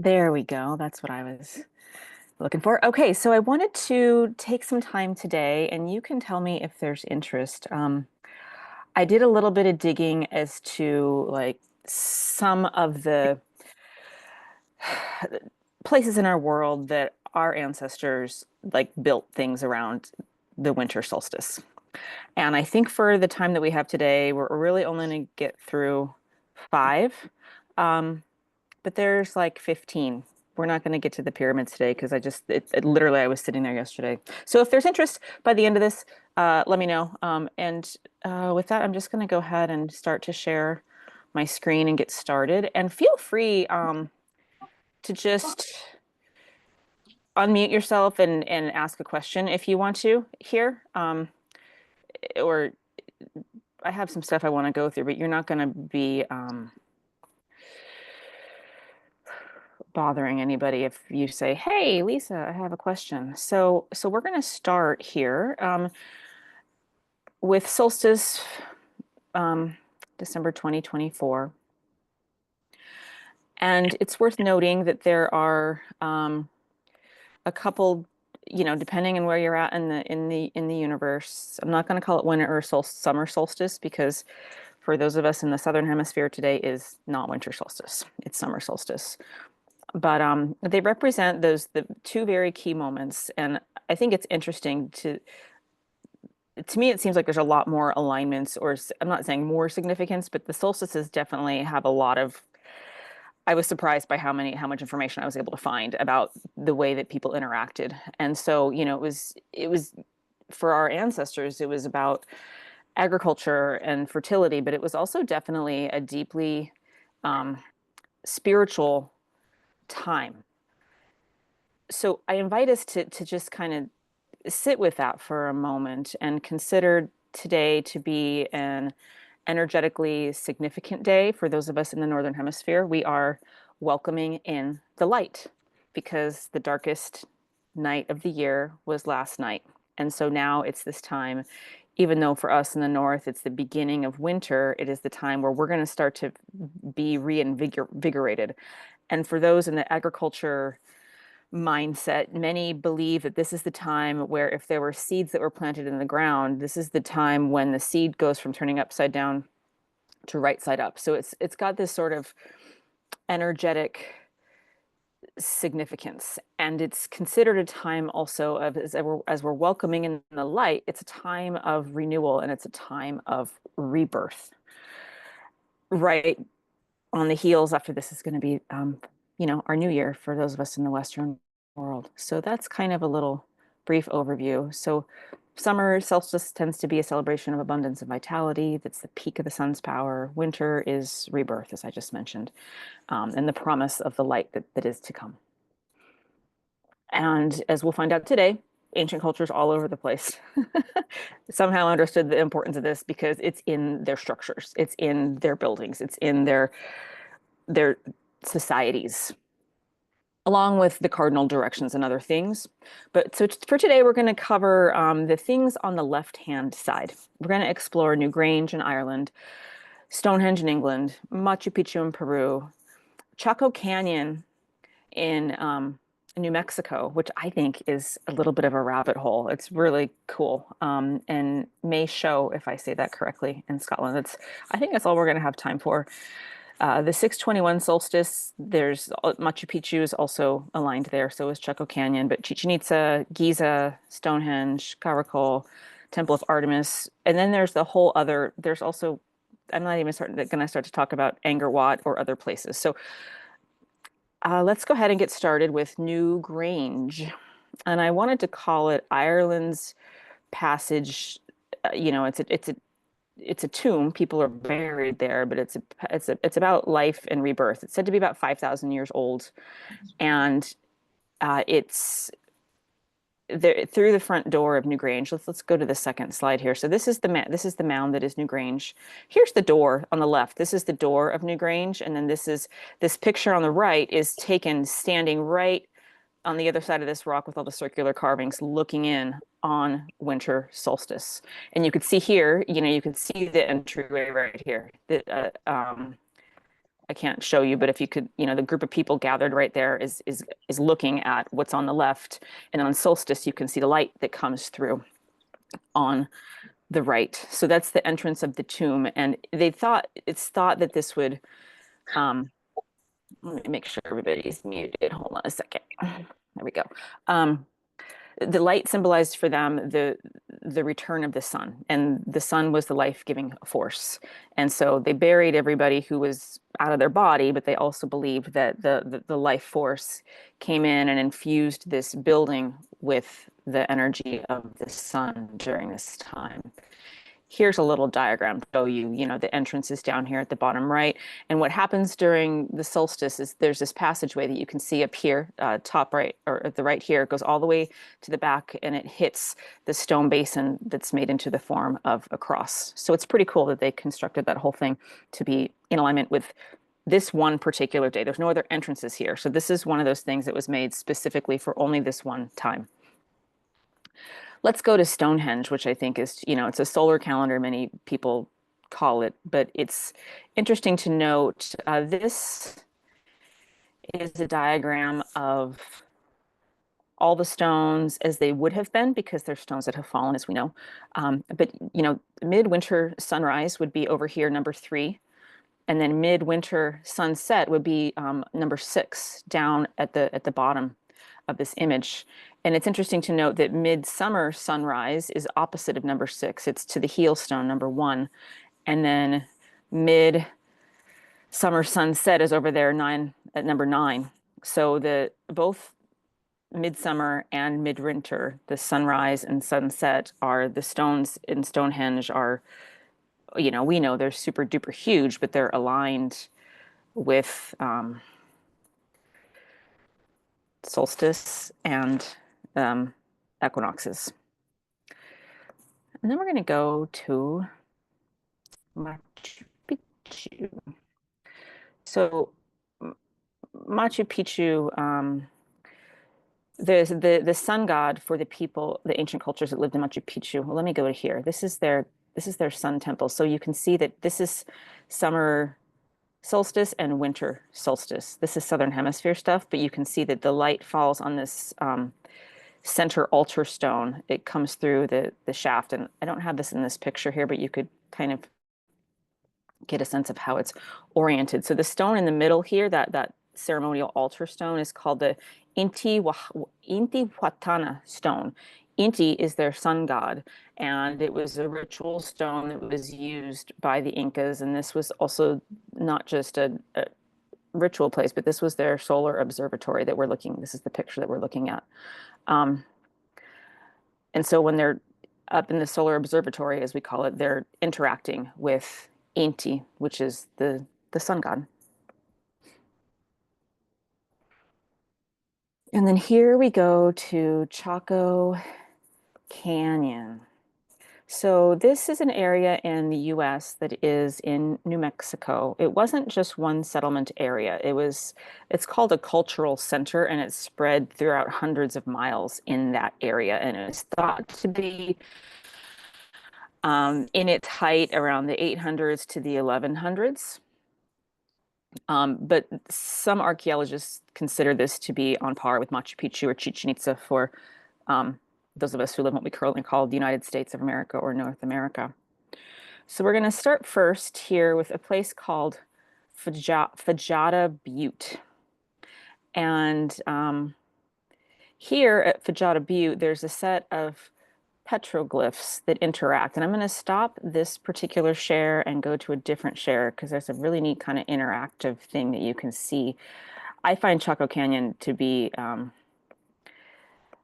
There we go. That's what I was looking for. Okay, so I wanted to take some time today, and you can tell me if there's interest. I did a little bit of digging as to like some of the places in our world that our ancestors like built things around the winter solstice. And I think for the time that we have today, we're really only going to get through five. Um, but there's like 15. We're not going to get to the pyramids today because literally I was sitting there yesterday. So if there's interest by the end of this, let me know. And with that, I'm just going to go ahead and start to share my screen and get started. And feel free to just unmute yourself and ask a question if you want to here. Or I have some stuff I want to go through, but you're not going to be bothering anybody if you say, "Hey, Lisa, I have a question." So we're going to start here with solstice, um, December 2024, and it's worth noting that there are a couple, depending on where you're at in the universe. I'm not going to call it winter or summer solstice because for those of us in the southern hemisphere, today is not winter solstice; it's summer solstice. But they represent the two very key moments, and I think it's interesting to me. It seems like there's a lot more alignments, or I'm not saying more significance, but the solstices definitely have a lot of. I was surprised by how much information I was able to find about the way that people interacted, and so it was for our ancestors. It was about agriculture and fertility, but it was also definitely a deeply um, spiritual time. So I invite us to just kind of sit with that for a moment and consider today to be an energetically significant day for those of us in the Northern Hemisphere. We are welcoming in the light because the darkest night of the year was last night. And so now it's this time, even though for us in the North, it's the beginning of winter, it is the time where we're going to start to be reinvigorated. And for those in the agriculture mindset, many believe that this is the time where if there were seeds that were planted in the ground, this is the time when the seed goes from turning upside down to right side up. So it's got this sort of energetic significance, and it's considered a time also of as we're welcoming in the light. It's a time of renewal and it's a time of rebirth. Right on the heels after this is going to be our new year for those of us in the Western world. So that's kind of a little brief overview. So summer solstice tends to be a celebration of abundance and vitality. That's the peak of the sun's power. Winter is rebirth, as I just mentioned, and the promise of the light that is to come. And as we'll find out today, ancient cultures all over the place somehow understood the importance of this because it's in their structures, it's in their buildings, it's in their societies, along with the cardinal directions and other things. But so for today, we're going to cover the things on the left-hand side. We're going to explore Newgrange in Ireland, Stonehenge in England, Machu Picchu in Peru, Chaco Canyon in New Mexico, which I think is a little bit of a rabbit hole. It's really cool, and may show, if I say that correctly, in Scotland. I think that's all we're going to have time for. The 621 solstice, there's Machu Picchu is also aligned there, so is Chaco Canyon, but Chichen Itza, Giza, Stonehenge, Caracol, Temple of Artemis, and then there's the whole other, there's also, I'm not even going to start to talk about Angkor Wat or other places. So let's go ahead and get started with Newgrange. And I wanted to call it Ireland's passage. It's a tomb. People are buried there, but it's about life and rebirth. It's said to be about 5,000 years old, and it's there through the front door of Newgrange. Let's go to the second slide here. So this is the mound that is Newgrange. Here's the door on the left. This is the door of Newgrange, and then this picture on the right is taken standing right on the other side of this rock with all the circular carvings looking in on winter solstice. And you could see here, you can see the entryway right here. I can't show you, but if you could, the group of people gathered right there is looking at what's on the left. And on solstice, you can see the light that comes through on the right. So that's the entrance of the tomb. And it's thought that this would, let me make sure everybody's muted. Hold on a second. There we go. Um, the light symbolized for them the return of the sun, and the sun was the life-giving force. And so they buried everybody who was out of their body, but they also believed that the life force came in and infused this building with the energy of the sun during this time. Here's a little diagram to show you, the entrance is down here at the bottom right. And what happens during the solstice is there's this passageway that you can see up here, top right, or at the right here. It goes all the way to the back and it hits the stone basin that's made into the form of a cross. So it's pretty cool that they constructed that whole thing to be in alignment with this one particular day. There's no other entrances here. So this is one of those things that was made specifically for only this one time. Let's go to Stonehenge, which I think is, it's a solar calendar, many people call it, but it's interesting to note this is a diagram of all the stones as they would have been, because they're stones that have fallen, as we know. But, midwinter sunrise would be over here, number 3. And then midwinter sunset would be number 6 down at the bottom of this image. And it's interesting to note that midsummer sunrise is opposite of number 6. It's to the heel stone, number 1. And then midsummer sunset is over there at number 9. So both midsummer and midwinter, the sunrise and sunset, are the stones in Stonehenge are, we know they're super duper huge, but they're aligned with solstice and equinoxes. And then we're going to go to Machu Picchu. So Machu Picchu, the sun god for the people, the ancient cultures that lived in Machu Picchu. Well, let me go to here. This is their sun temple. So you can see that this is summer solstice and winter solstice. This is southern hemisphere stuff, but you can see that the light falls on this center altar stone. It comes through the shaft, and I don't have this in this picture here, but you could kind of get a sense of how it's oriented. So the stone in the middle here, that ceremonial altar stone, is called the Intihuatana stone. Inti is their sun god, and it was a ritual stone that was used by the Incas. And this was also not just a ritual place, but this was their solar observatory that we're looking. This is the picture that we're looking at. And so when they're up in the solar observatory, as we call it, they're interacting with Inti, which is the sun god. And then here we go to Chaco Canyon. So this is an area in the US that is in New Mexico. It wasn't just one settlement area. It's called a cultural center, and it's spread throughout hundreds of miles in that area. And it was thought to be in its height around the 800s to the 1100s. But some archaeologists consider this to be on par with Machu Picchu or Chichen Itza for those of us who live in what we currently call the United States of America or North America. So we're going to start first here with a place called Fajada Butte. And here at Fajada Butte, there's a set of petroglyphs that interact. And I'm going to stop this particular share and go to a different share because there's a really neat kind of interactive thing that you can see. I find Chaco Canyon to be,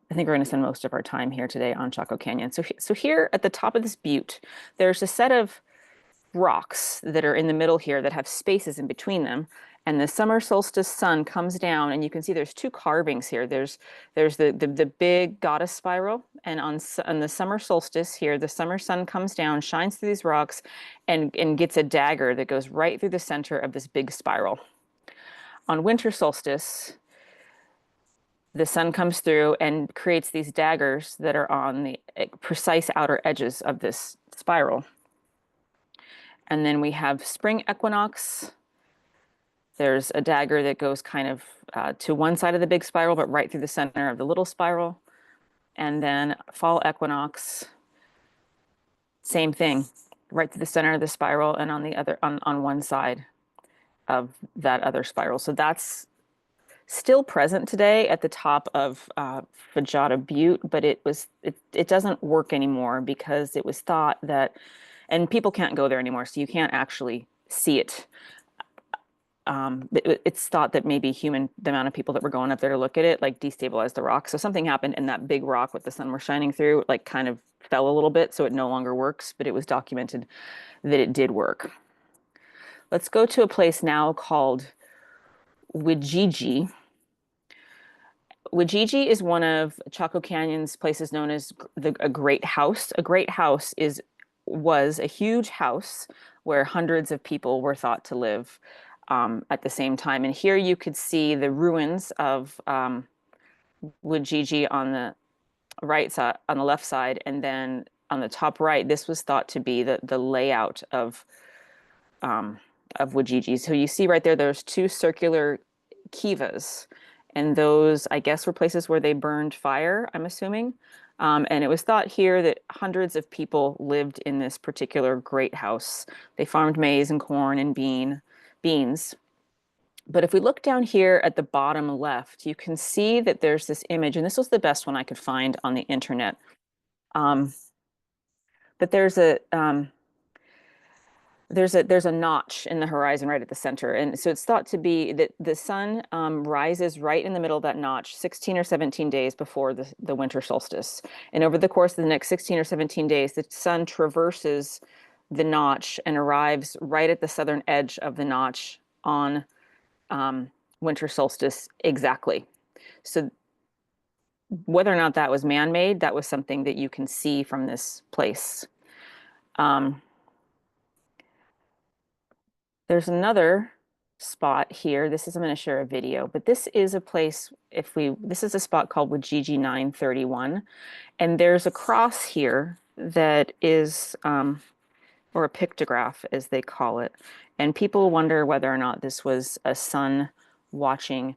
I think we're going to spend most of our time here today on Chaco Canyon. So here at the top of this butte, there's a set of rocks that are in the middle here that have spaces in between them. And the summer solstice sun comes down, and you can see there's 2 carvings here. There's the big goddess spiral, and on the summer solstice here, the summer sun comes down, shines through these rocks, and gets a dagger that goes right through the center of this big spiral. On winter solstice, the sun comes through and creates these daggers that are on the precise outer edges of this spiral. And then we have spring equinox, There's a dagger that goes kind of to one side of the big spiral, but right through the center of the little spiral. And then fall equinox, same thing, right through the center of the spiral and on the other on one side of that other spiral. So that's still present today at the top of Fajada Butte, but it doesn't work anymore because it was thought that, and people can't go there anymore, so you can't actually see it. It's thought that maybe the amount of people that were going up there to look at it, like destabilized the rock. So something happened, and that big rock with the sun was shining through, like kind of fell a little bit, so it no longer works. But it was documented that it did work. Let's go to a place now called Wijiji. Wijiji is one of Chaco Canyon's places known as a great house. A great house was a huge house where hundreds of people were thought to live at the same time. And here you could see the ruins of Wijiji on the right side, on the left side, and then on the top right, this was thought to be the layout of Wajiji. So you see right there, there's two circular kivas, and those, I guess, were places where they burned fire, I'm assuming. And it was thought here that hundreds of people lived in this particular great house. They farmed maize and corn and beans. But if we look down here at the bottom left, you can see that there's this image, and this was the best one I could find on the internet. Um, but there's a notch in the horizon right at the center, and so it's thought to be that the sun rises right in the middle of that notch 16 or 17 days before the winter solstice. And over the course of the next 16 or 17 days, the sun traverses the notch and arrives right at the southern edge of the notch on winter solstice exactly. So whether or not that was man-made, that was something that you can see from this place. Um, There's another spot here. I'm going to share a video, but this is a place, this is a spot called Wajiji 931. And there's a cross here that is, or a pictograph as they call it. And people wonder whether or not this was a sun watching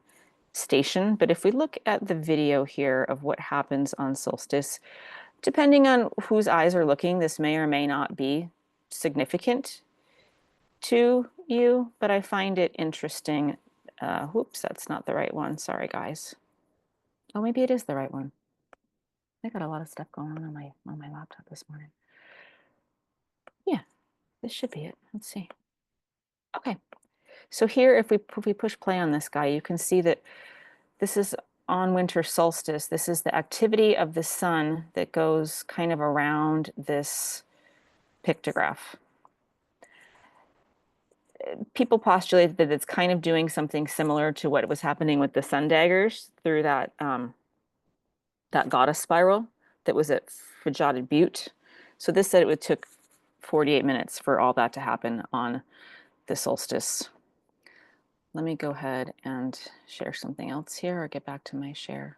station. But if we look at the video here of what happens on solstice, depending on whose eyes are looking, this may or may not be significant to you, but I find it interesting. Whoops, that's not the right one. Sorry, guys. Oh, maybe it is the right one. I got a lot of stuff going on my laptop this morning. Yeah, this should be it. Let's see. Okay, so here, if we push play on this guy, you can see that this is on winter solstice. This is the activity of the sun that goes kind of around this pictograph. People postulate that it's kind of doing something similar to what was happening with the sun daggers through that goddess spiral that was at Fajada Butte. So this said it took 48 minutes for all that to happen on the solstice. Let me go ahead and share something else here or get back to my share.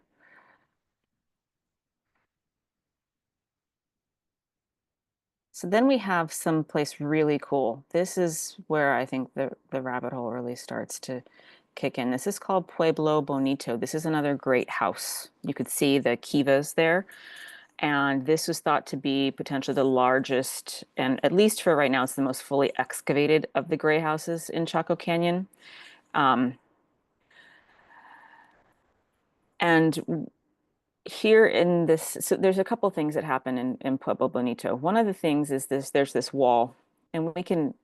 So then we have someplace really cool. This is where I think the rabbit hole really starts to kick in. This is called Pueblo Bonito. This is another great house. You could see the kivas there. And this was thought to be potentially the largest, and at least for right now, it's the most fully excavated of the gray houses in Chaco Canyon. And here in this, so there's a couple things that happen in Pueblo Bonito. One of the things is there's this wall, and we can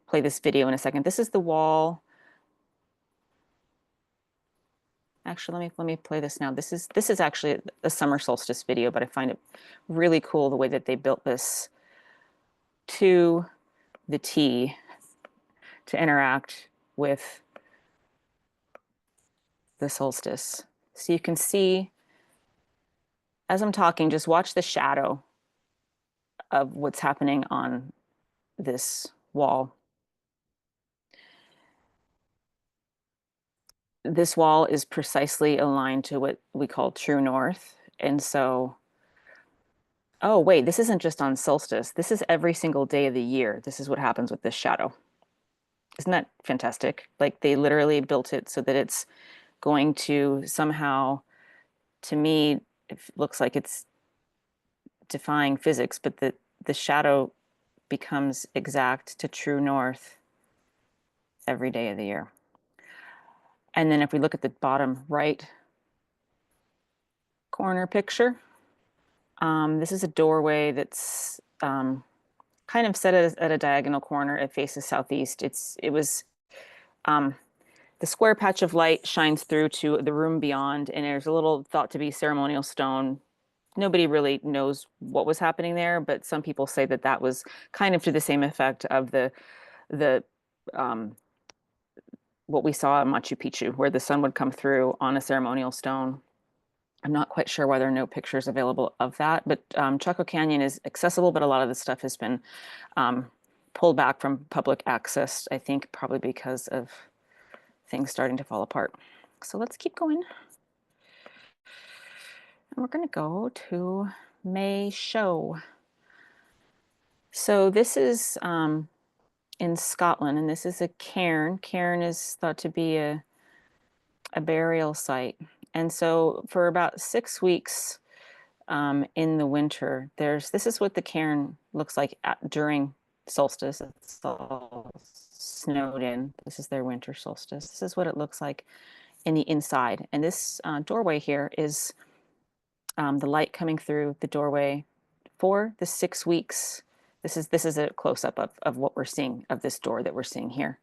play this video in a second. This is the wall. Actually, let me play this now. This is actually a summer solstice video, but I find it really cool the way that they built this to the T to interact with the solstice. So you can see, as I'm talking, just watch the shadow of what's happening on this wall. This wall is precisely aligned to what we call true north. And so, oh, wait, this isn't just on solstice. This is every single day of the year. This is what happens with this shadow. Isn't that fantastic? Like they literally built it so that it's going to somehow, to me, it looks like it's defying physics, but the shadow becomes exact to true north every day of the year. And then if we look at the bottom right corner picture, this is a doorway that's kind of set at a diagonal corner. It faces southeast. It was um, the square patch of light shines through to the room beyond, and there's a little thought to be ceremonial stone. Nobody really knows what was happening there, but some people say that that was kind of to the same effect of the um, what we saw in Machu Picchu, where the sun would come through on a ceremonial stone. I'm not quite sure why there are no pictures available of that, but Chaco Canyon is accessible, but a lot of the stuff has been um, pulled back from public access, I think probably because of things starting to fall apart. So let's keep going. And we're going to go to May Show. So this is in Scotland, and this is a cairn. Cairn is thought to be a burial site. And so for about 6 weeks in the winter, this is what the cairn looks like during solstice. It's all snowed in. This is their winter solstice. This is what it looks like in the inside. And this doorway here is the light coming through the doorway for the 6 weeks. This is a close up of what we're seeing of this door that we're seeing here.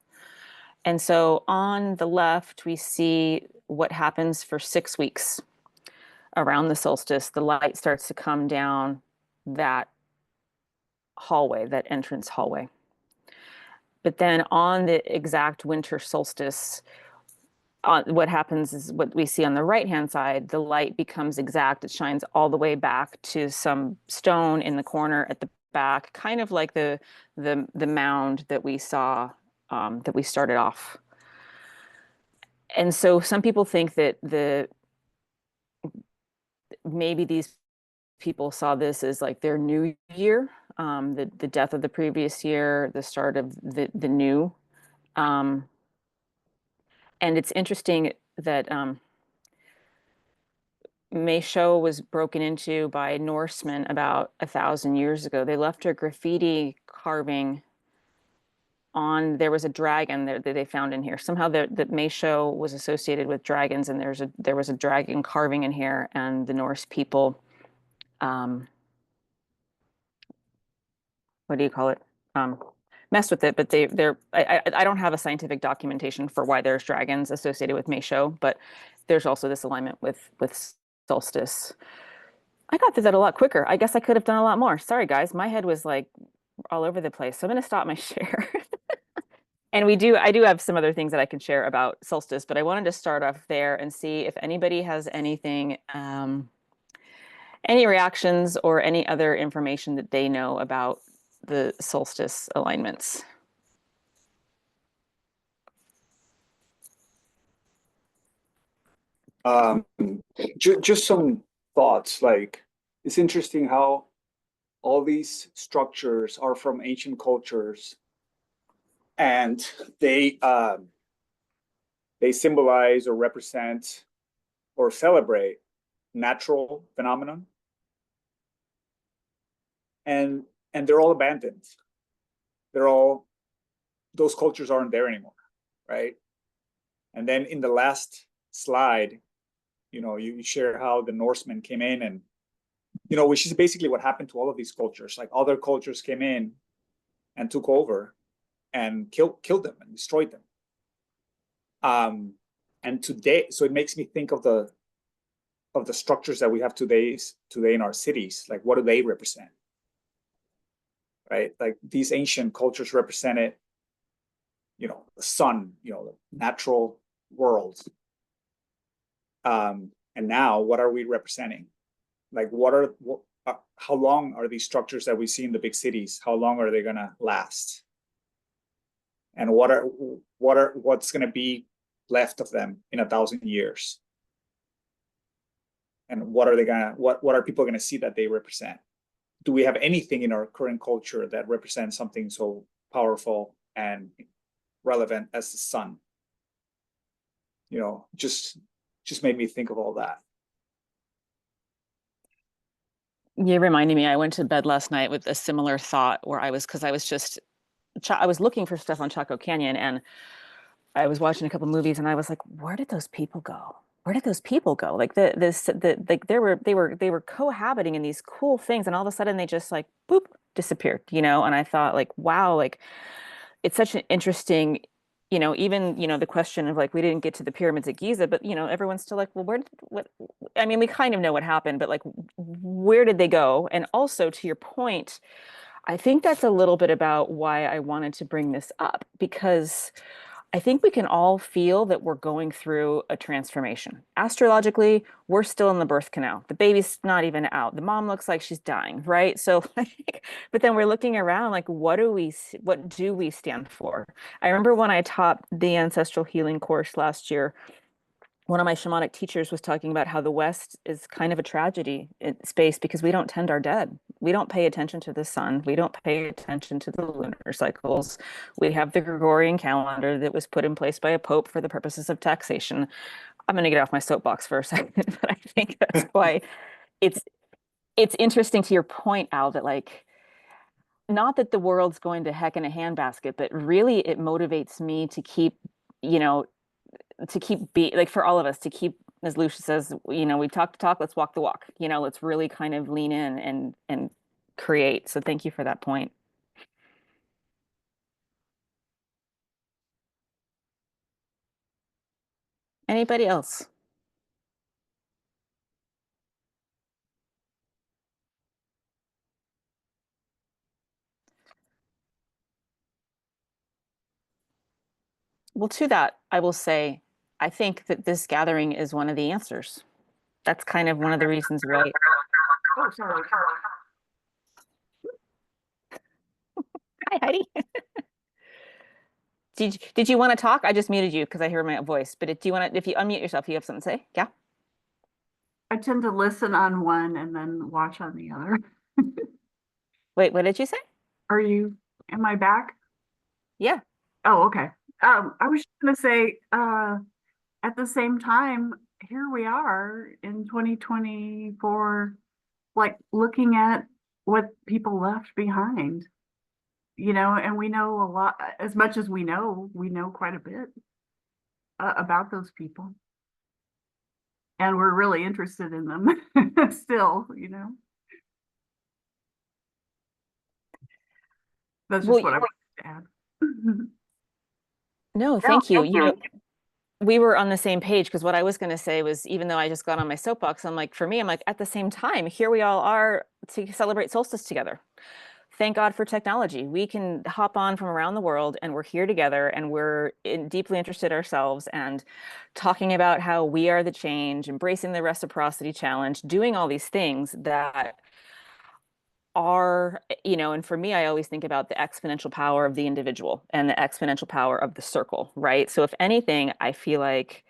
And so on the left, we see what happens for 6 weeks around the solstice. The light starts to come down that hallway, that entrance hallway. But then on the exact winter solstice, what happens is what we see on the right-hand side, the light becomes exact. It shines all the way back to some stone in the corner at the back, kind of like the mound that we saw that we started off. And so some people think that maybe these people saw this as like their new year, the death of the previous year, the start of the new. Um, and it's interesting that Meisho was broken into by Norsemen about 1,000 years ago. They left a graffiti carving on, there was a dragon that they found in here. Somehow the Meisho was associated with dragons, and there was a dragon carving in here, and the Norse people, um, what do you call it? Um, messed with it, but I don't have a scientific documentation for why there's dragons associated with Meisho, but there's also this alignment with solstice. I got through that a lot quicker. I guess I could have done a lot more. Sorry, guys. My head was like all over the place. So I'm going to stop my share. And I do have some other things that I can share about solstice, but I wanted to start off there and see if anybody has anything, any reactions or any other information that they know about the solstice alignments. Um, just some thoughts. Like, it's interesting how all these structures are from ancient cultures, and they symbolize or represent or celebrate natural phenomenon, and they're all abandoned. They're all Those cultures aren't there anymore, right? And then in the last slide, you share how the Norsemen came in, and which is basically what happened to all of these cultures. Like, other cultures came in and took over and killed them and destroyed them. And today, so it makes me think of the structures that we have today in our cities. Like, what do they represent? Right? Like, these ancient cultures represented, the sun, the natural world. And now, what are we representing? Like, how long are these structures that we see in the big cities? How long are they gonna last? And what's gonna be left of them in 1,000 years? And what are people gonna see that they represent? Do we have anything in our current culture that represents something so powerful and relevant as the sun. Just made me think of all that. You reminded me, I went to bed last night with a similar thought where because I was looking for stuff on Chaco Canyon and I was watching a couple movies and I was like, where did those people go? Where did those people go? Like like they were cohabiting in these cool things and all of a sudden they just like boop disappeared, And I thought like, wow, like it's such an interesting, even, the question of like we didn't get to the pyramids at Giza, but everyone's still like, well, where did what I mean, we kind of know what happened, but like where did they go? And also to your point, I think that's a little bit about why I wanted to bring this up because I think we can all feel that we're going through a transformation. Astrologically, we're still in the birth canal. The baby's not even out. The mom looks like she's dying, right? So, like, but then we're looking around like, what do we stand for? I remember when I taught the ancestral healing course last year, one of my shamanic teachers was talking about how the West is kind of a tragedy in space because we don't tend our dead. We don't pay attention to the sun. We don't pay attention to the lunar cycles. We have the Gregorian calendar that was put in place by a pope for the purposes of taxation. I'm going to get off my soapbox for a second, but I think that's why it's it's interesting to your point, Al, that like not that the world's going to heck in a handbasket, but really it motivates me to keep, you know, to keep be like for all of us to keep, as Lucia says, we talk the talk, let's walk the walk. Let's really kind of lean in and create. So thank you for that point. Anybody else? Well, to that, I will say, I think that this gathering is one of the answers. That's kind of one of the reasons why. Oh, sorry. Hi, Heidi. Did you want to talk? I just muted you because I hear my voice. But do you want to, if you unmute yourself, you have something to say? Yeah. I tend to listen on one and then watch on the other. Wait, what did you say? Am I back? Yeah. Oh, okay. I was just gonna say, at the same time, here we are in 2024, like looking at what people left behind, and we know a lot, as much as we know quite a bit about those people, and we're really interested in them still. That's Well, just what I wanted to add. no, No, thank you. thank you. We were on the same page because what I was going to say was even though I just got on my soapbox, I'm like, for me, I'm like, at the same time, here we all are to celebrate solstice together. Thank God for technology. We can hop on from around the world and we're here together and deeply interested ourselves and talking about how we are the change, embracing the reciprocity challenge, doing all these things that are, and for me, I always think about the exponential power of the individual and the exponential power of the circle, right? So if anything, I feel like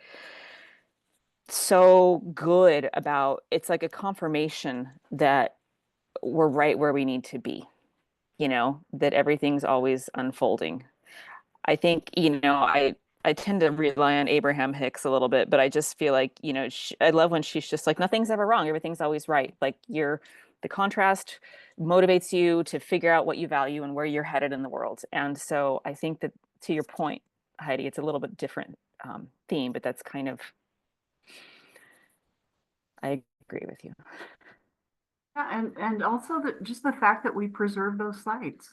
so good about it's like a confirmation that we're right where we need to be, that everything's always unfolding. I think, I tend to rely on Abraham Hicks a little bit, but I just feel like, I love when she's just like, nothing's ever wrong. Everything's always right. Like the contrast motivates you to figure out what you value and where you're headed in the world. And so I think that to your point, Heidi, it's a little bit different theme, but that's kind of, I agree with you. Yeah, and also just the fact that we preserve those sites.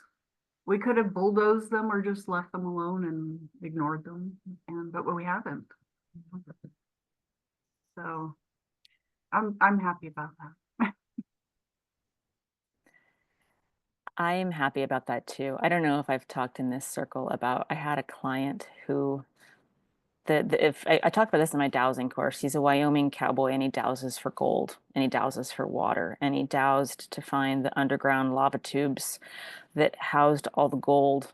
We could have bulldozed them or just left them alone and ignored them, but we haven't. So I'm happy about that. I am happy about that too. I don't know if I've talked in this circle about, I had a client who if I talked about this in my dowsing course, he's a Wyoming cowboy and he dowses for gold and he dowses for water and he dowsed to find the underground lava tubes that housed all the gold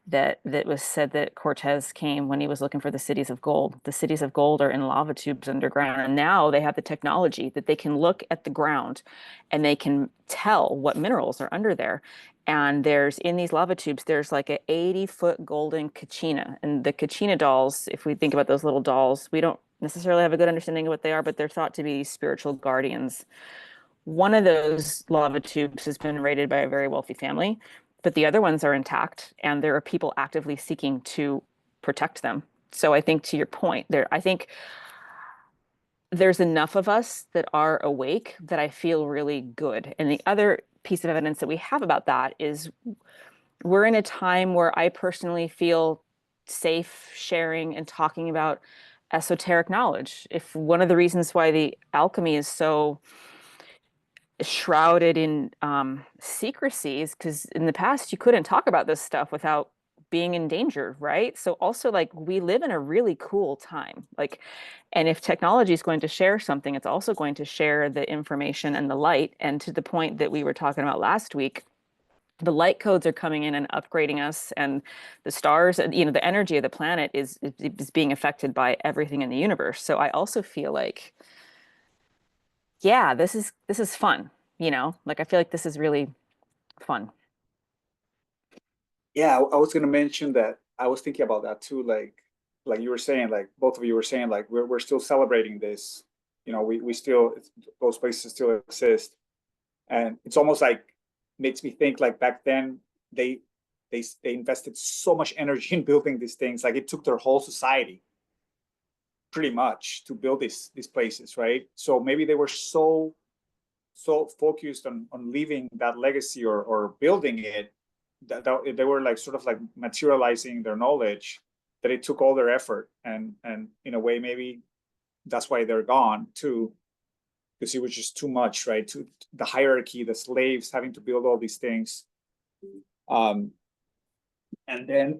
that was said that Cortez came when he was looking for the cities of gold. The cities of gold are in lava tubes underground. And now they have the technology that they can look at the ground and they can tell what minerals are under there. And in these lava tubes, there's like a 80-foot golden kachina. And the kachina dolls, if we think about those little dolls, we don't necessarily have a good understanding of what they are, but they're thought to be spiritual guardians. One of those lava tubes has been raided by a very wealthy family, but the other ones are intact, and there are people actively seeking to protect them. So I think to your point, I think there's enough of us that are awake that I feel really good. And the other piece of evidence that we have about that is we're in a time where I personally feel safe sharing and talking about esoteric knowledge. If one of the reasons why the alchemy is so shrouded in secrecy is because in the past you couldn't talk about this stuff without being in danger, right? So also like we live in a really cool time. Like, and if technology is going to share something, it's also going to share the information and the light. And to the point that we were talking about last week, the light codes are coming in and upgrading us, and the stars, the energy of the planet is being affected by everything in the universe. So I also feel like, yeah, this is fun, like I feel like this is really fun. Yeah, I was gonna mention that. I was thinking about that too. Like you were saying, like both of you were saying, like we're still celebrating this. We still, those places still exist, and it's almost like makes me think like back then they they invested so much energy in building these things. Like it took their whole society pretty much to build these places, right? So maybe they were so focused on leaving that legacy or building it that they were like sort of like materializing their knowledge, that it took all their effort, and in a way maybe that's why they're gone too, because it was just too much, right? To the hierarchy, the slaves having to build all these things. um and then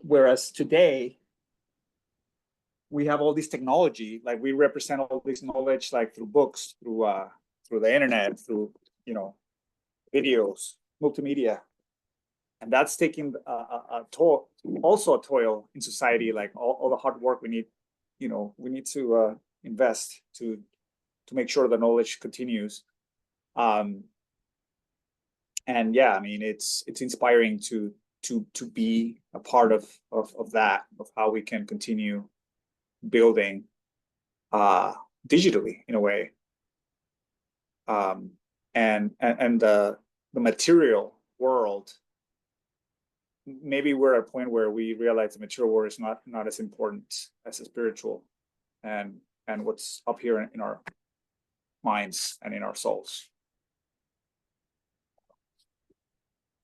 whereas today we have all this technology, like we represent all this knowledge like through books, through the internet, through videos, multimedia, and that's taking a toll, also a toil in society. Like all the hard work we need to invest to make sure the knowledge continues. um and yeah, I mean it's inspiring to be a part of that, of how we can continue building uh digitally in a way. um and the material world, maybe we're at a point where we realize the material world is not as important as the spiritual and what's up here in our minds and in our souls.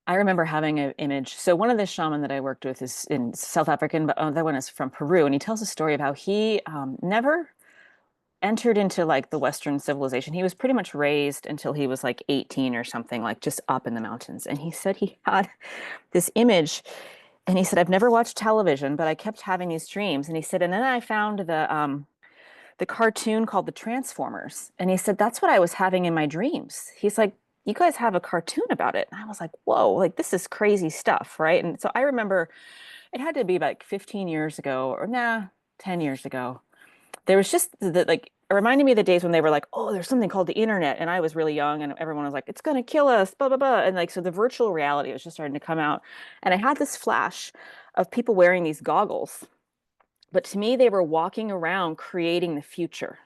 I remember having an image. So one of the shaman that I worked with is in South African, but the one is from Peru, and he tells a story of how he never entered into like the Western civilization. He was pretty much raised until he was like 18 or something, like just up in the mountains. And he said he had this image, and he said, I've never watched television, but I kept having these dreams. And he said, and then I found the cartoon called The Transformers. And he said, that's what I was having in my dreams. He's like, you guys have a cartoon about it. And I was like, whoa, like this is crazy stuff, right? And so I remember it had to be like 15 years ago, or 10 years ago. There was just like, it reminded me of the days when they were like, oh, there's something called the internet. And I was really young and everyone was like, it's going to kill us, blah, blah, blah. And like, so the virtual reality was just starting to come out. And I had this flash of people wearing these goggles. But to me, they were walking around creating the future.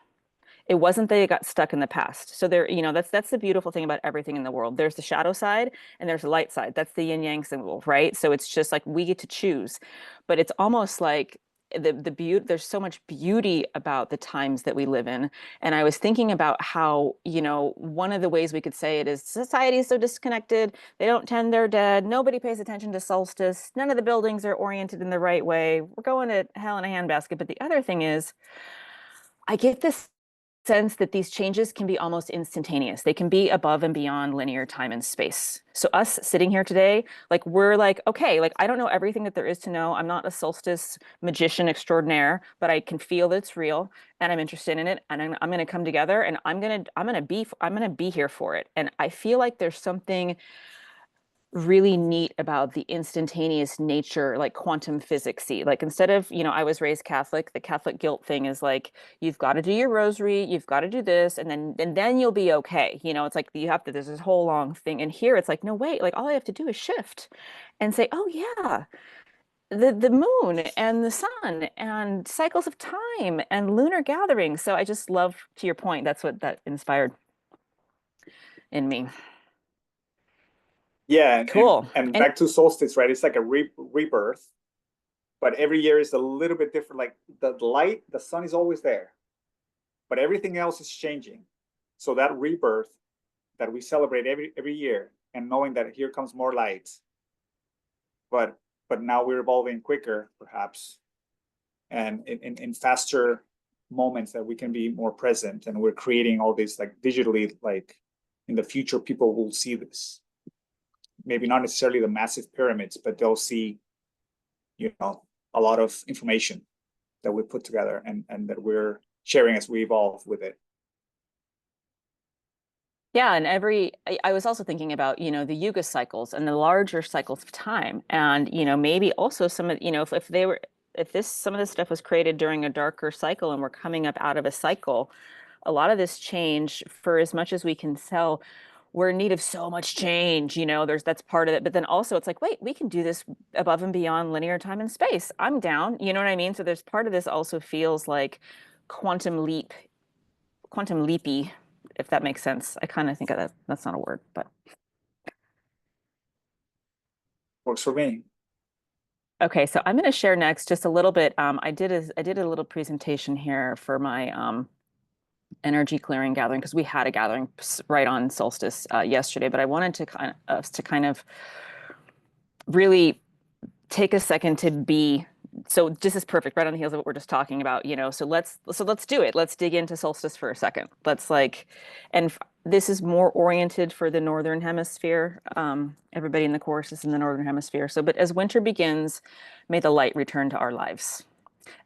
It wasn't they got stuck in the past. So there, that's the beautiful thing about everything in the world. There's the shadow side and there's the light side. That's the yin yang symbol, right? So it's just like we get to choose. But it's almost like the beauty, there's so much beauty about the times that we live in. And I was thinking about how, one of the ways we could say it is society is so disconnected. They don't tend their dead. Nobody pays attention to solstice. None of the buildings are oriented in the right way. We're going to hell in a handbasket. But the other thing is, I get this sense that these changes can be almost instantaneous. They can be above and beyond linear time and space. So us sitting here today, like we're like, okay, like I don't know everything that there is to know. I'm not a solstice magician extraordinaire, but I can feel that it's real and I'm interested in it. And I'm going to come together and I'm going to be here for it. And I feel like there's something really neat about the instantaneous nature, like quantum physicsy. Like instead of, I was raised Catholic, the Catholic guilt thing is like, you've got to do your rosary, you've got to do this, and then you'll be okay. It's like you have to, there's this whole long thing. And here it's like, no, wait, like all I have to do is shift and say, oh yeah, the moon and the sun and cycles of time and lunar gatherings. So I just love, to your point, that's what that inspired in me. Yeah, Cool. and And back to solstice, right? It's like a rebirth, but every year is a little bit different. Like the light, the sun is always there, but everything else is changing. So that rebirth that we celebrate every year, and knowing that here comes more light, but now we're evolving quicker, perhaps, and in faster moments that we can be more present, and we're creating all this like digitally. Like in the future, people will see this. Maybe not necessarily the massive pyramids, but they'll see, a lot of information that we put together and that we're sharing as we evolve with it. yeah, and I was also thinking about, the yuga cycles and the larger cycles of time. And, maybe also some of, if they were, if this, some of this stuff was created during a darker cycle and we're coming up out of a cycle, a lot of this change, for as much as we can tell, we're in need of so much change, that's part of it. But then also it's like, wait, we can do this above and beyond linear time and space. I'm down, you know what I mean? So there's part of this also feels like quantum leap, quantum leapy, if that makes sense. I kind of think of that. That's not a word, but Works for me. okay. So I'm going to share next just a little bit. I did a little presentation here for my energy clearing gathering because we had a gathering right on solstice yesterday. But I wanted to kind of really take a second to be, so this is perfect, right on the heels of what we're just talking about, so let's do it. Let's dig into solstice for a second. And this is more oriented for the northern hemisphere. Everybody in the course is in the northern hemisphere. So, but as winter begins, may the light return to our lives.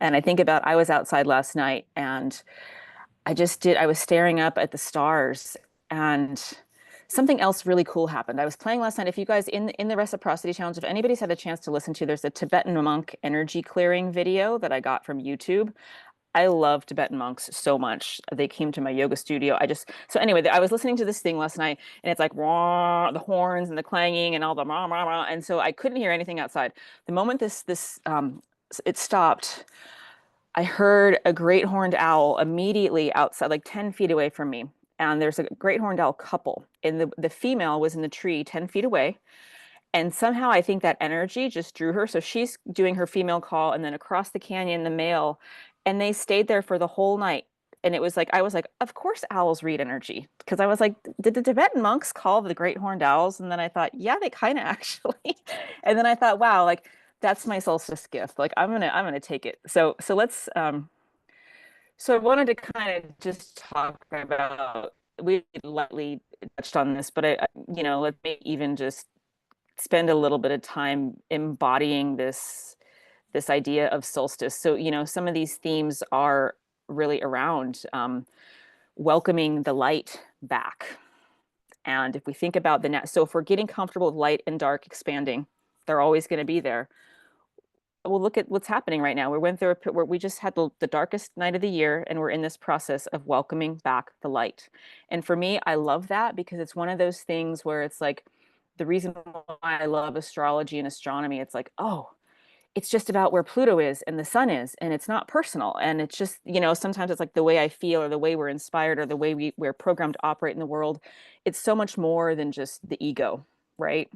And I think about, I was outside last night and I was staring up at the stars, and something else really cool happened. I was playing last night. If you guys in the reciprocity challenge, if anybody's had a chance to listen to, there's a Tibetan monk energy clearing video that I got from YouTube. I love Tibetan monks so much. They came to my yoga studio. So anyway, I was listening to this thing last night, and it's like rah, the horns and the clanging and all the rah, rah, rah, and so I couldn't hear anything outside. The moment it stopped, I heard a great horned owl immediately outside, like 10 feet away from me. And there's a great horned owl couple, and the female was in the tree 10 feet away. And somehow I think that energy just drew her. So she's doing her female call, and then across the canyon, the male, and they stayed there for the whole night. And it was like, I was like, of course owls read energy. Because I was like, did the Tibetan monks call the great horned owls? And then I thought, yeah, they kind of actually. And then I thought, wow, like that's my solstice gift. Like I'm gonna take it. So I wanted to kind of just talk about, we lightly touched on this, but let me even just spend a little bit of time embodying this idea of solstice. So, some of these themes are really around welcoming the light back. And if we think about so if we're getting comfortable with light and dark expanding, they're always going to be there. Well, look at what's happening right now. We went through where we just had the darkest night of the year, and we're in this process of welcoming back the light. And for me, I love that because it's one of those things where it's like the reason why I love astrology and astronomy. It's like, oh, it's just about where Pluto is and the sun is, and it's not personal. And it's just, sometimes it's like the way I feel or the way we're inspired or the way we're programmed to operate in the world. It's so much more than just the ego, right?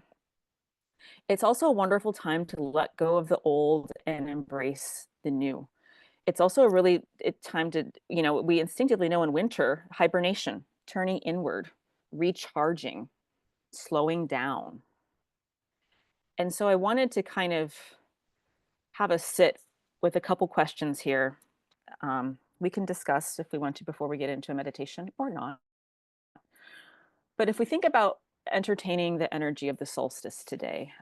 It's also a wonderful time to let go of the old and embrace the new. It's also a really time to, we instinctively know in winter, hibernation, turning inward, recharging, slowing down. And so I wanted to kind of have a sit with a couple questions here. We can discuss if we want to before we get into a meditation or not. But if we think about entertaining the energy of the solstice today,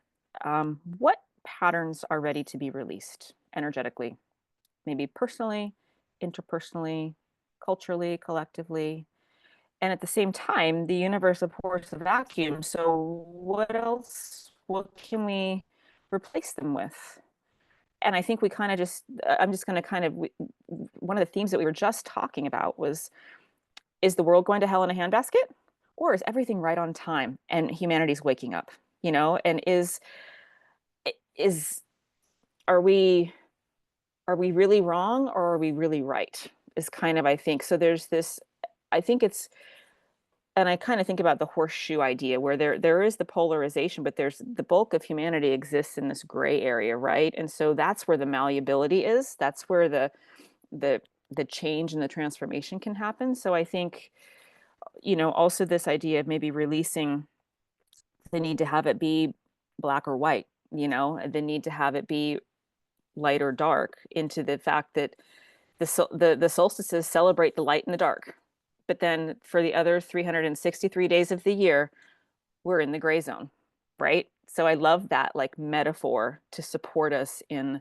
what patterns are ready to be released energetically? Maybe personally, interpersonally, culturally, collectively. And at the same time, the universe abhors a vacuum. So what else? What can we replace them with? And I think we kind of just, I'm just going to kind of, one of the themes that we were just talking about was, is the world going to hell in a handbasket? Or is everything right on time and humanity's waking up, you know? And is, are we, are we really wrong or are we really right? Is kind of, I think. So there's this, I think it's, and I kind of think about the horseshoe idea where there is the polarization, but there's the bulk of humanity exists in this gray area, right? And so that's where the malleability is. That's where the the change and the transformation can happen. So I think, also this idea of maybe releasing the need to have it be black or white, the need to have it be light or dark, into the fact that the solstices celebrate the light and the dark. But then for the other 363 days of the year, we're in the gray zone, right? So I love that like metaphor to support us in,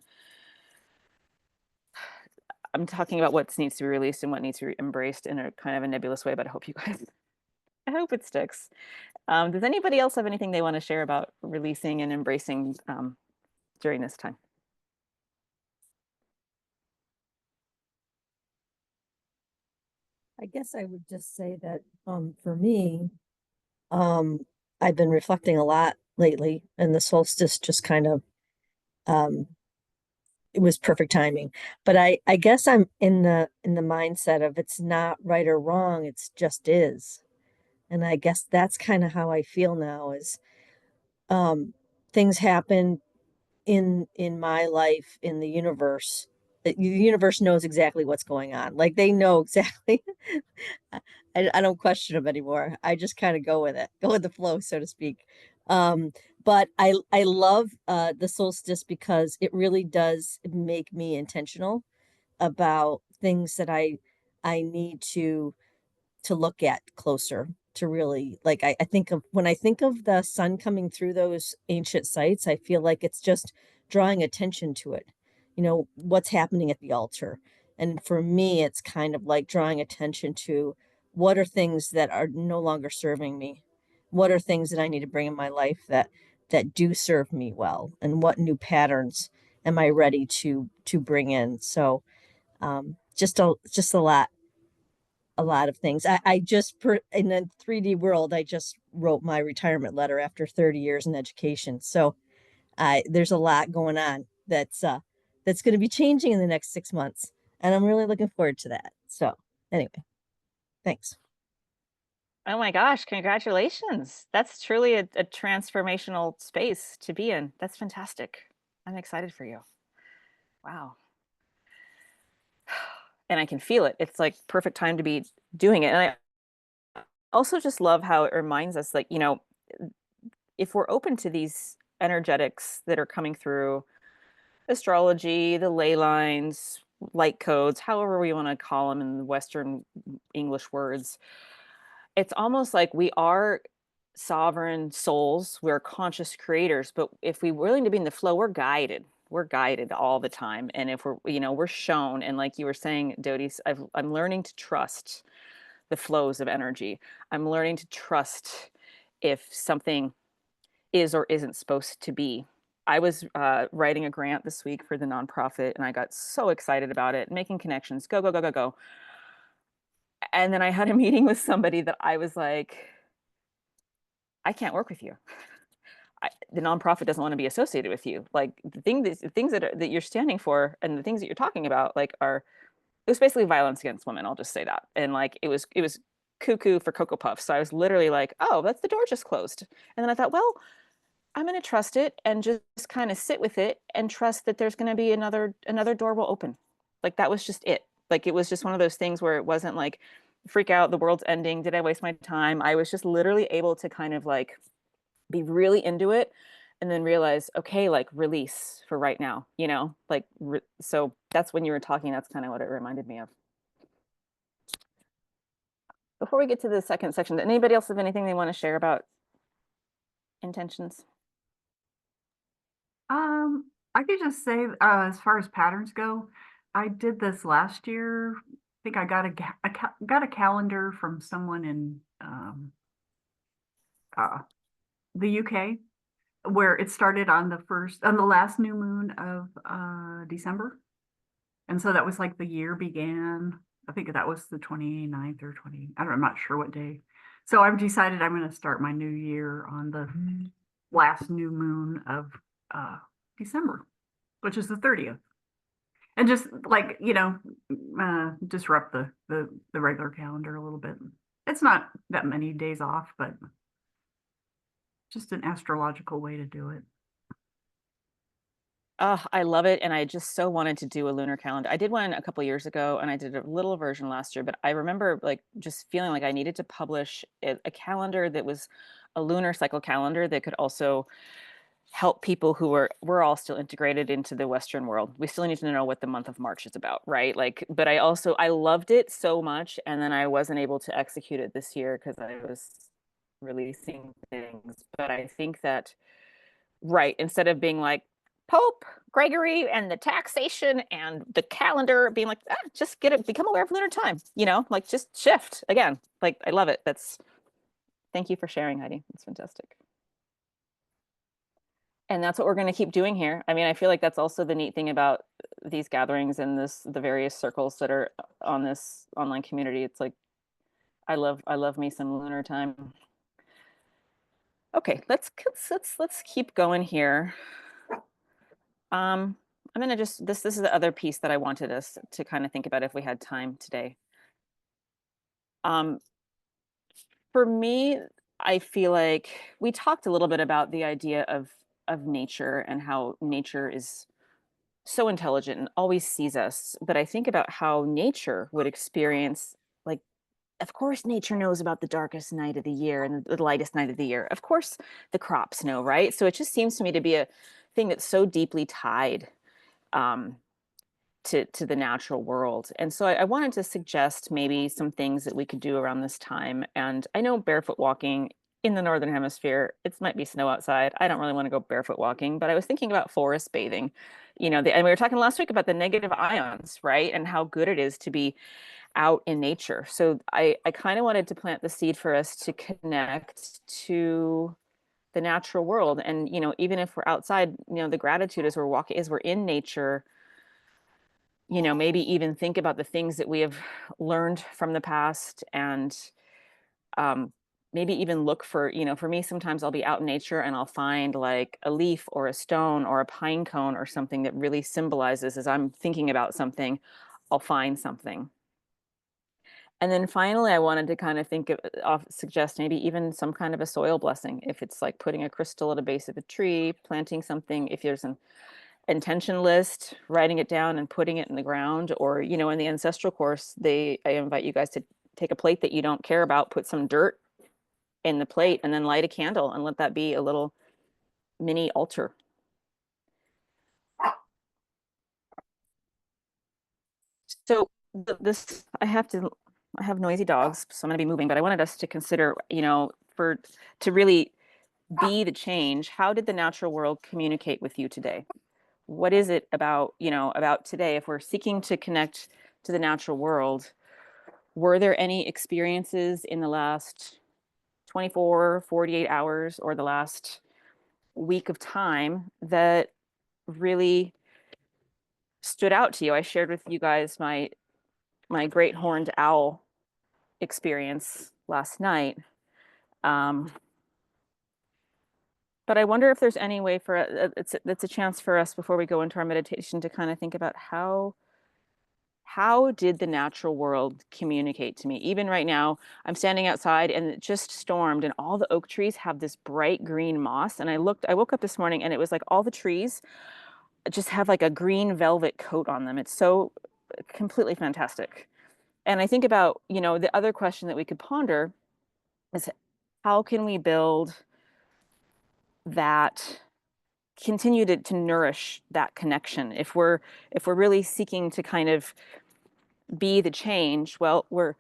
I'm talking about what needs to be released and what needs to be embraced in a kind of a nebulous way, but I hope you guys, I hope it sticks. Does anybody else have anything they want to share about releasing and embracing during this time? I guess I would just say that for me, um, I've been reflecting a lot lately, and the solstice just kind of um, it was perfect timing. But I guess I'm in the mindset of it's not right or wrong, it's just is. And I guess that's kind of how I feel now is um, things happen in my life, in the universe. The universe knows exactly what's going on. Like they know exactly. I don't question them anymore. I just kind of go with it, go with the flow, so to speak. Um, but I love the solstice because it really does make me intentional about things that I need to look at closer, to really like I think of when I think of the sun coming through those ancient sites, I feel like it's just drawing attention to it, what's happening at the altar. And for me it's kind of like drawing attention to what are things that are no longer serving me, what are things that I need to bring in my life that do serve me well, and what new patterns am I ready to bring in. So just a lot of things. I just in the 3D world, I just wrote my retirement letter after 30 years in education. So there's a lot going on that's going to be changing in the next 6 months. And I'm really looking forward to that. So anyway, thanks. Oh my gosh, congratulations. That's truly a transformational space to be in. That's fantastic. I'm excited for you. Wow. And I can feel it. It's like perfect time to be doing it. And I also just love how it reminds us, like, if we're open to these energetics that are coming through astrology, the ley lines, light codes, however we want to call them in the Western English words, it's almost like we are sovereign souls. We're conscious creators, but if we're willing to be in the flow, we're guided. We're guided all the time. And if we're shown, and like you were saying, Dodie, I'm learning to trust the flows of energy. I'm learning to trust if something is or isn't supposed to be. I was writing a grant this week for the nonprofit, and I got so excited about it, making connections, go, go, go, go, go. And then I had a meeting with somebody that I was like, I can't work with you. The nonprofit doesn't want to be associated with you. Like the things that you're standing for and the things that you're talking about, like it was basically violence against women. I'll just say that. And like it was cuckoo for Cocoa Puffs. So I was literally like, oh, that's the door just closed. And then I thought, well, I'm going to trust it and just kind of sit with it and trust that there's going to be another door will open. Like that was just it. Like it was just one of those things where it wasn't like freak out, the world's ending, did I waste my time? I was just literally able to kind of like be really into it and then realize, okay, like release for right now, like so that's when you were talking, that's kind of what it reminded me of. Before we get to the second section, does anybody else have anything they want to share about intentions? I could just say, as far as patterns go, I did this last year think I got got a calendar from someone in the UK where it started on the last new moon of December. And so that was like the year began. I think that was the 29th or 20, I don't know, I'm not sure what day. So I've decided I'm going to start my new year on the last new moon of December, which is the 30th. And just like, disrupt the regular calendar a little bit. It's not that many days off, but just an astrological way to do it. Oh, I love it. And I just so wanted to do a lunar calendar. I did one a couple years ago and I did a little version last year, but I remember like just feeling like I needed to publish a calendar that was a lunar cycle calendar that could also help people who we're all still integrated into the Western world. We still need to know what the month of March is about, right? Like, but I loved it so much. And then I wasn't able to execute it this year because I was releasing things. But I think that, right, instead of being like Pope Gregory and the taxation and the calendar, being like, just get it, become aware of lunar time, like just shift again. Like, I love it. Thank you for sharing, Heidi. It's fantastic. And that's what we're going to keep doing here. I mean, I feel like that's also the neat thing about these gatherings and the various circles that are on this online community. It's like, I love me some lunar time. Okay, let's keep going here. I'm gonna just this is the other piece that I wanted us to kind of think about if we had time today. For me, I feel like we talked a little bit about the idea of nature and how nature is so intelligent and always sees us. But I think about how nature would experience, like, of course, nature knows about the darkest night of the year and the lightest night of the year. Of course, the crops know, right? So it just seems to me to be a thing that's so deeply tied um, to the natural world. And so I wanted to suggest maybe some things that we could do around this time. And I know barefoot walking in the Northern Hemisphere, it might be snow outside. I don't really want to go barefoot walking, but I was thinking about forest bathing, and we were talking last week about the negative ions, right? And how good it is to be out in nature. So I kind of wanted to plant the seed for us to connect to the natural world. And, even if we're outside, the gratitude as we're walking, as we're in nature, maybe even think about the things that we have learned from the past and maybe even look for me, sometimes I'll be out in nature and I'll find like a leaf or a stone or a pine cone or something that really symbolizes as I'm thinking about something, I'll find something. And then finally, I wanted to kind of suggest maybe even some kind of a soil blessing. If it's like putting a crystal at a base of a tree, planting something, if there's an intention list, writing it down and putting it in the ground, or in the ancestral course, I invite you guys to take a plate that you don't care about, put some dirt in the plate, and then light a candle and let that be a little mini altar. So I have noisy dogs, so I'm going to be moving, but I wanted us to consider, to really be the change. How did the natural world communicate with you today? What is it about today? If we're seeking to connect to the natural world, were there any experiences in the last 24, 48 hours or the last week of time that really stood out to you? I shared with you guys my great horned owl experience last night. But I wonder if there's any way for that's a chance for us before we go into our meditation to kind of think about how did the natural world communicate to me? Even right now, I'm standing outside and it just stormed and all the oak trees have this bright green moss. And I woke up this morning and it was like all the trees just have like a green velvet coat on them. It's so completely fantastic. And I think about, the other question that we could ponder is how can we build that, continue to nourish that connection? If we're really seeking to kind of be the change, well, we're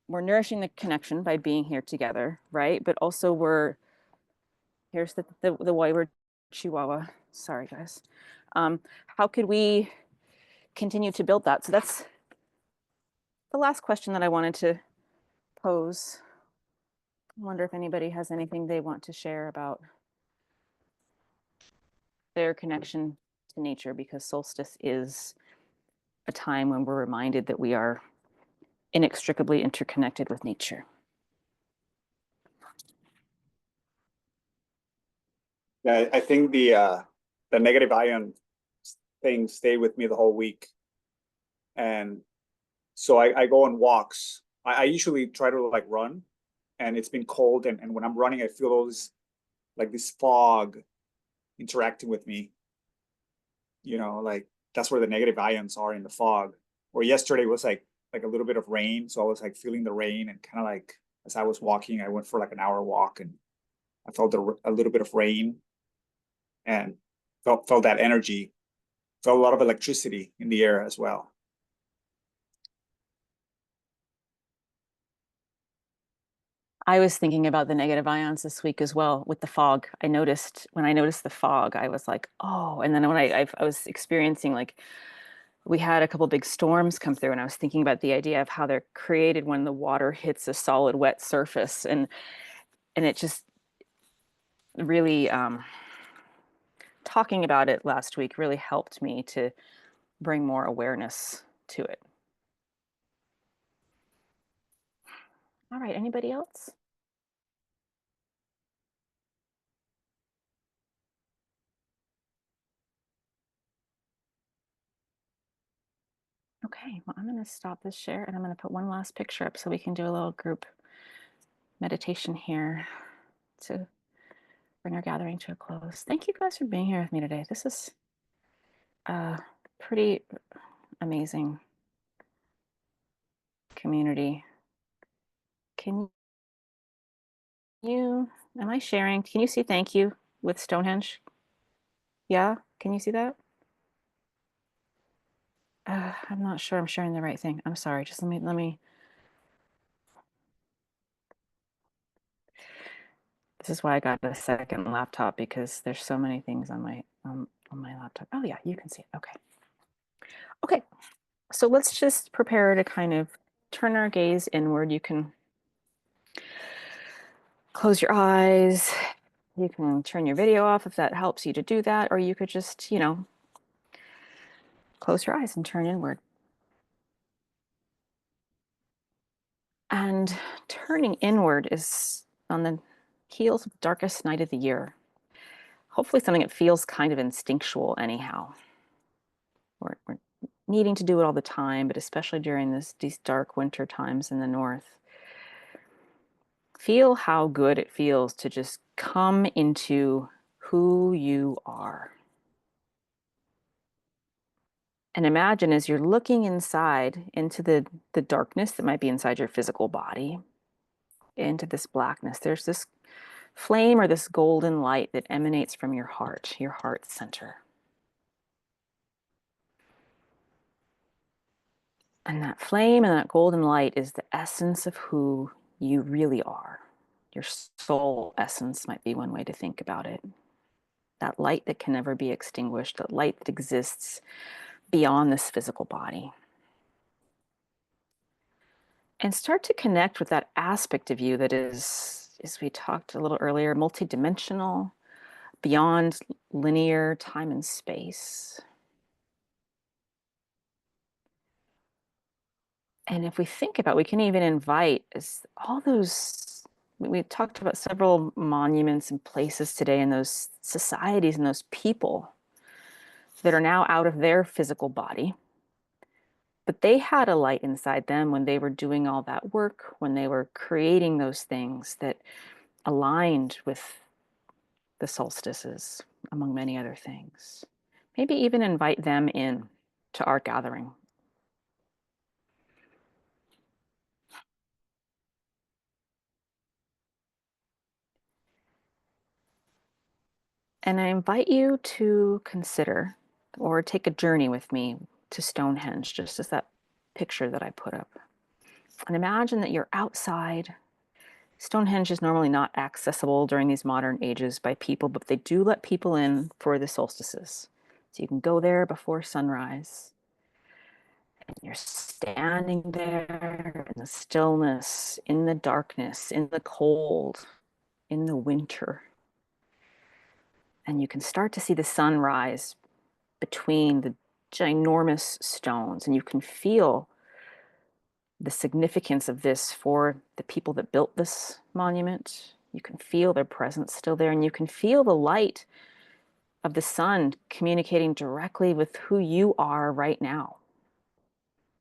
nourishing the connection by being here together, right? But also here's the wayward Chihuahua. Sorry, guys. How could we continue to build that? So the last question that I wanted to pose. I wonder if anybody has anything they want to share about their connection to nature, because solstice is a time when we're reminded that we are inextricably interconnected with nature. Yeah, I think the negative ion thing stayed with me the whole week. And so I go on walks. I usually try to like run, and it's been cold, and when I'm running, I feel all this like this fog interacting with me. You know, like that's where the negative ions are, in the fog. Or yesterday was like a little bit of rain, so I was like feeling the rain, and kind of like as I was walking, I went for like an hour walk, and I felt a little bit of rain, and felt that energy, felt a lot of electricity in the air as well. I was thinking about the negative ions this week as well with the fog. When I noticed the fog, I was like, oh. And then when I was experiencing, like, we had a couple big storms come through, and I was thinking about the idea of how they're created when the water hits a solid wet surface, and it just really talking about it last week really helped me to bring more awareness to it. All right, anybody else? Okay, well, I'm going to stop this share, and I'm going to put one last picture up so we can do a little group meditation here to bring our gathering to a close. Thank you guys for being here with me today. This is a pretty amazing community. Can you, am I sharing? Can you see thank you with Stonehenge? Yeah, can you see that? I'm not sure I'm sharing the right thing. I'm sorry. Just let me. This is why I got a second laptop, because there's so many things on my laptop. Oh yeah, you can see it. Okay. Okay. So let's just prepare to kind of turn our gaze inward. You can close your eyes. You can turn your video off if that helps you to do that, or you could just, close your eyes and turn inward. And turning inward is on the heels of the darkest night of the year. Hopefully something that feels kind of instinctual anyhow. We're needing to do it all the time, but especially during these dark winter times in the north. Feel how good it feels to just come into who you are. And imagine, as you're looking inside into the darkness that might be inside your physical body, into this blackness, there's this flame or this golden light that emanates from your heart center. And that flame and that golden light is the essence of who you really are. Your soul essence might be one way to think about it. That light that can never be extinguished, that light that exists beyond this physical body. And start to connect with that aspect of you that is, as we talked a little earlier, multidimensional, beyond linear time and space. And if we think about, we can even invite all those, we talked about several monuments and places today, and those societies and those people that are now out of their physical body. But they had a light inside them when they were doing all that work, when they were creating those things that aligned with the solstices, among many other things. Maybe even invite them in to our gathering. And I invite you to consider or take a journey with me to Stonehenge, just as that picture that I put up. And imagine that you're outside. Stonehenge is normally not accessible during these modern ages by people, but they do let people in for the solstices. So you can go there before sunrise. And you're standing there in the stillness, in the darkness, in the cold, in the winter. And you can start to see the sun rise between the ginormous stones, and you can feel the significance of this for the people that built this monument. You can feel their presence still there, and you can feel the light of the sun communicating directly with who you are right now.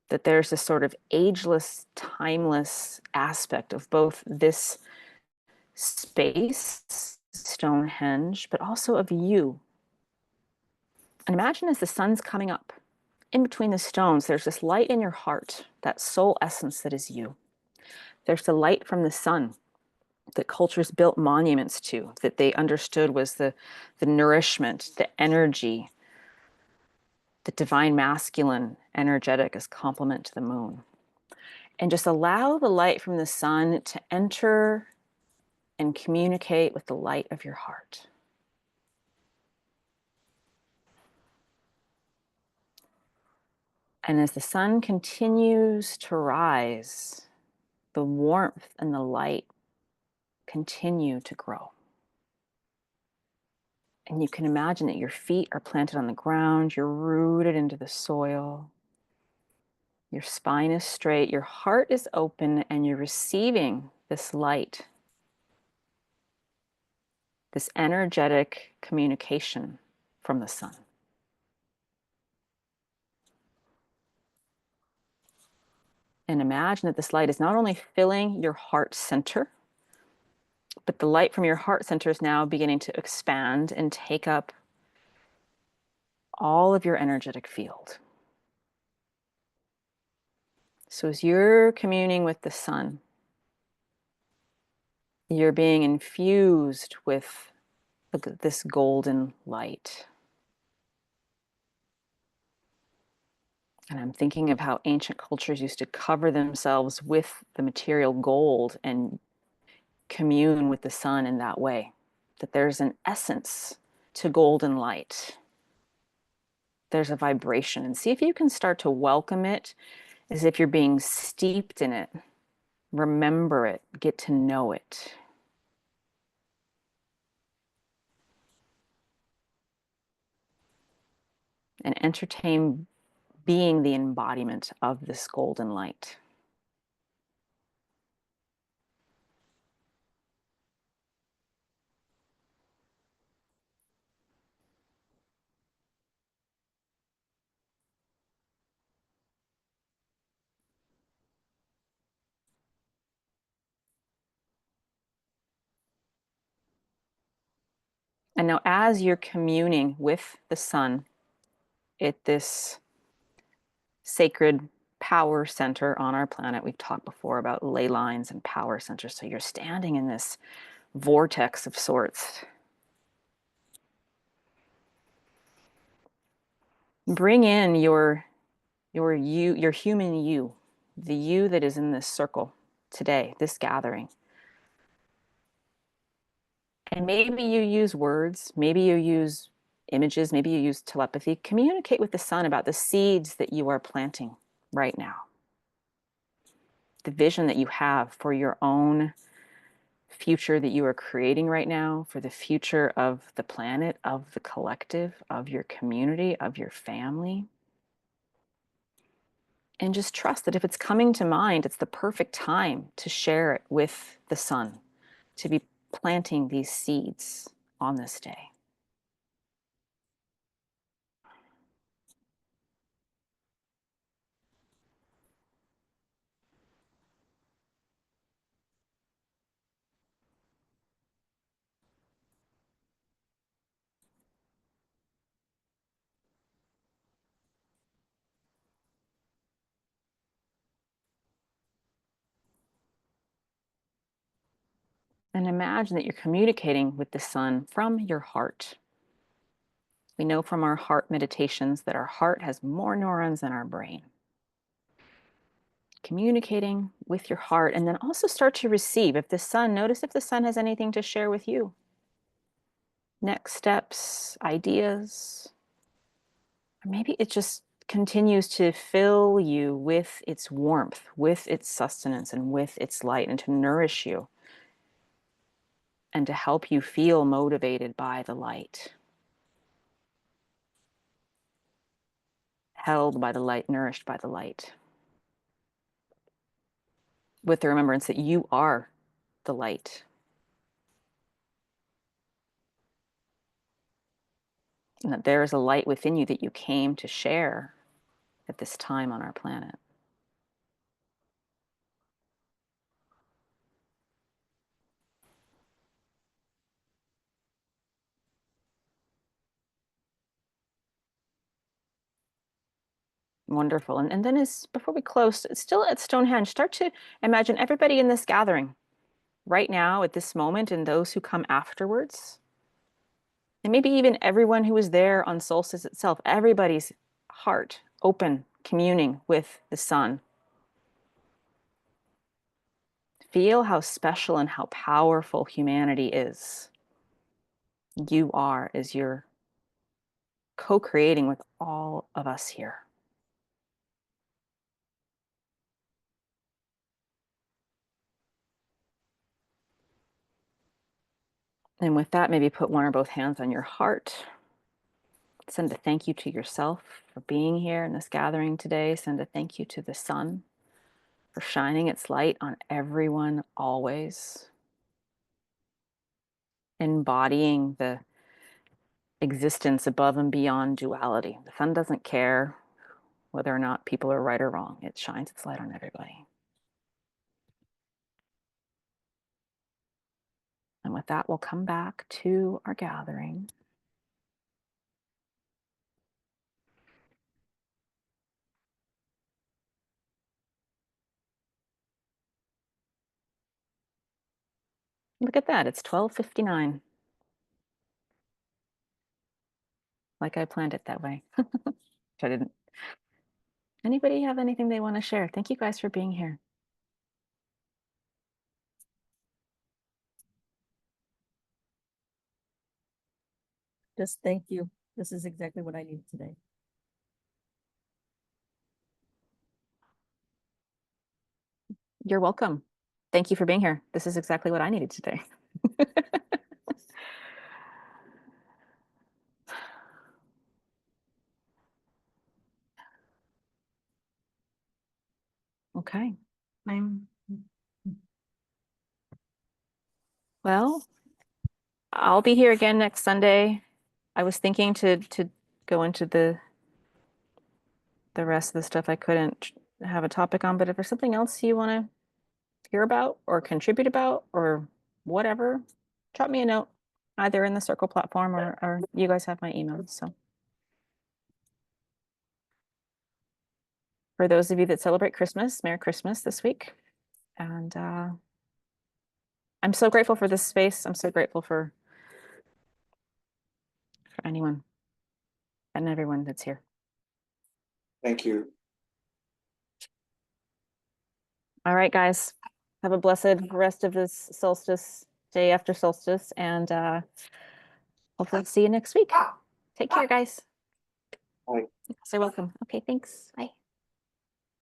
That there's this sort of ageless, timeless aspect of both this space, Stonehenge, but also of you. And imagine as the sun's coming up, in between the stones, there's this light in your heart, that soul essence that is you. There's the light from the sun that cultures built monuments to, that they understood was the nourishment, the energy, the divine masculine energetic as complement to the moon. And just allow the light from the sun to enter and communicate with the light of your heart. And as the sun continues to rise, the warmth and the light continue to grow. And you can imagine that your feet are planted on the ground, you're rooted into the soil, your spine is straight, your heart is open, and you're receiving this light, this energetic communication from the sun. And imagine that this light is not only filling your heart center, but the light from your heart center is now beginning to expand and take up all of your energetic field. So as you're communing with the sun, you're being infused with this golden light. And I'm thinking of how ancient cultures used to cover themselves with the material gold and commune with the sun in that way. That there's an essence to golden light. There's a vibration. And see if you can start to welcome it as if you're being steeped in it. Remember it, get to know it. And entertain being the embodiment of this golden light. And now as you're communing with the sun at this sacred power center on our planet, we've talked before about ley lines and power centers. So you're standing in this vortex of sorts. Bring in your human you, the you that is in this circle today, this gathering. And maybe you use words, maybe you use images, maybe you use telepathy. Communicate with the sun about the seeds that you are planting right now. The vision that you have for your own future that you are creating right now, for the future of the planet, of the collective, of your community, of your family. And just trust that if it's coming to mind, it's the perfect time to share it with the sun, to be planting these seeds on this day. And imagine that you're communicating with the sun from your heart. We know from our heart meditations that our heart has more neurons than our brain. Communicating with your heart, and then also start to receive. If the sun, notice if the sun has anything to share with you. Next steps, ideas. Or maybe it's just continues to fill you with its warmth, with its sustenance, and with its light, and to nourish you, and to help you feel motivated by the light, held by the light, nourished by the light, with the remembrance that you are the light. And that there is a light within you that you came to share at this time on our planet. Wonderful. And then before we close, still at Stonehenge, start to imagine everybody in this gathering right now at this moment and those who come afterwards. And maybe even everyone who was there on Solstice itself, everybody's heart open, communing with the sun. Feel how special and how powerful humanity is. You are, as you're co-creating with all of us here. And with that, maybe put one or both hands on your heart. Send a thank you to yourself for being here in this gathering today. Send a thank you to the sun for shining its light on everyone always. Embodying the existence above and beyond duality. The sun doesn't care whether or not people are right or wrong. It shines its light on everybody. And with that, we'll come back to our gathering. Look at that, it's 12:59. Like I planned it that way. I didn't. Anybody have anything they want to share? Thank you guys for being here. Just thank you. This is exactly what I needed today. You're welcome. Thank you for being here. This is exactly what I needed today. Okay. Well, I'll be here again next Sunday. I was thinking to go into the rest of the stuff I couldn't have a topic on, but if there's something else you want to hear about or contribute about or whatever, drop me a note either in the Circle platform or you guys have my email. So for those of you that celebrate Christmas, Merry Christmas this week. And I'm so grateful for this space. I'm so grateful for anyone and everyone that's here. Thank you. All right, guys. Have a blessed rest of this solstice, day after solstice, and hopefully see you next week. Take care, guys. Bye. You're welcome. Okay, thanks. Bye.